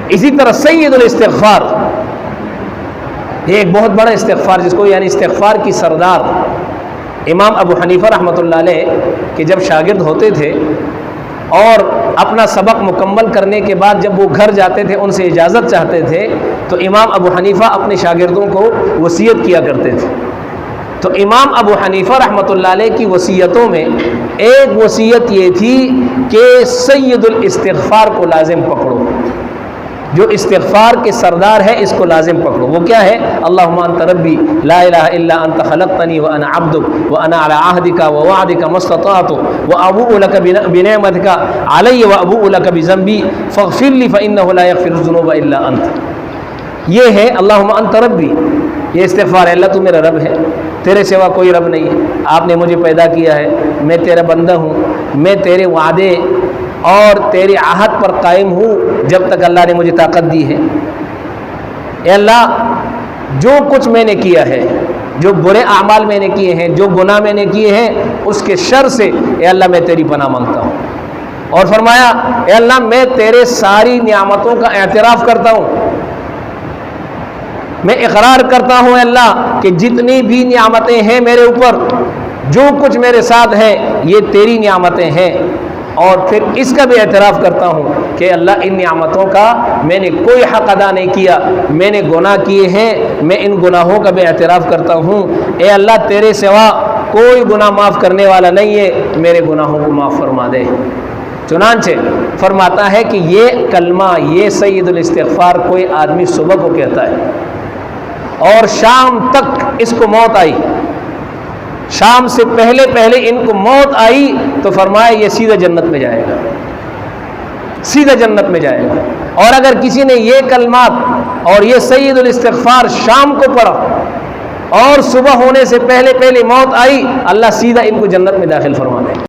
اسی طرح سید الاستغفار، یہ ایک بہت بڑا استغفار جس کو یعنی استغفار کی سردار امام ابو حنیفہ رحمۃ اللہ علیہ کے جب شاگرد ہوتے تھے اور اپنا سبق مکمل کرنے کے بعد جب وہ گھر جاتے تھے ان سے اجازت چاہتے تھے تو امام ابو حنیفہ اپنے شاگردوں کو وصیت کیا کرتے تھے۔ تو امام ابو حنیفہ رحمۃ اللہ علیہ کی وصیتوں میں ایک وصیت یہ تھی کہ سید الاستغفار کو لازم پکڑو، جو استغفار کے سردار ہے اس کو لازم پکڑو۔ وہ کیا ہے؟ اللہم انت ربی لا الہ الا انت خلقتنی وانا عبدک وانا علی عہدک ووعدک ما استطعت وابوء لک بنعمتک علی وابوء لک بذنبی فاغفر لی فانہ لا یغفر الذنوب الا انت۔ یہ ہے اللہم انت ربی، یہ استغفار ہے، اللہ تو میرا رب ہے، تیرے سوا کوئی رب نہیں ہے، آپ نے مجھے پیدا کیا ہے، میں تیرا بندہ ہوں، میں تیرے وعدے اور تیرے عہد پر قائم ہوں جب تک اللہ نے مجھے طاقت دی ہے۔ اے اللہ جو کچھ میں نے کیا ہے، جو برے اعمال میں نے کیے ہیں، جو گناہ میں نے کیے ہیں، اس کے شر سے اے اللہ میں تیری پناہ مانگتا ہوں۔ اور فرمایا اے اللہ میں تیرے ساری نعمتوں کا اعتراف کرتا ہوں، میں اقرار کرتا ہوں اے اللہ کہ جتنی بھی نعمتیں ہیں میرے اوپر، جو کچھ میرے ساتھ ہے یہ تیری نعمتیں ہیں، اور پھر اس کا بھی اعتراف کرتا ہوں کہ اللہ ان نعمتوں کا میں نے کوئی حق ادا نہیں کیا، میں نے گناہ کیے ہیں، میں ان گناہوں کا بھی اعتراف کرتا ہوں۔ اے اللہ تیرے سوا کوئی گناہ معاف کرنے والا نہیں ہے، میرے گناہوں کو معاف فرما دے۔ چنانچہ فرماتا ہے کہ یہ کلمہ، یہ سید الاستغفار کوئی آدمی صبح کو کہتا ہے اور شام تک اس کو موت آئی، شام سے پہلے ان کو موت آئی تو فرمایا یہ سیدھا جنت میں جائے گا، سیدھا جنت میں جائے گا۔ اور اگر کسی نے یہ کلمات اور یہ سید الاستغفار شام کو پڑھا اور صبح ہونے سے پہلے موت آئی، اللہ سیدھا ان کو جنت میں داخل فرما دے گا۔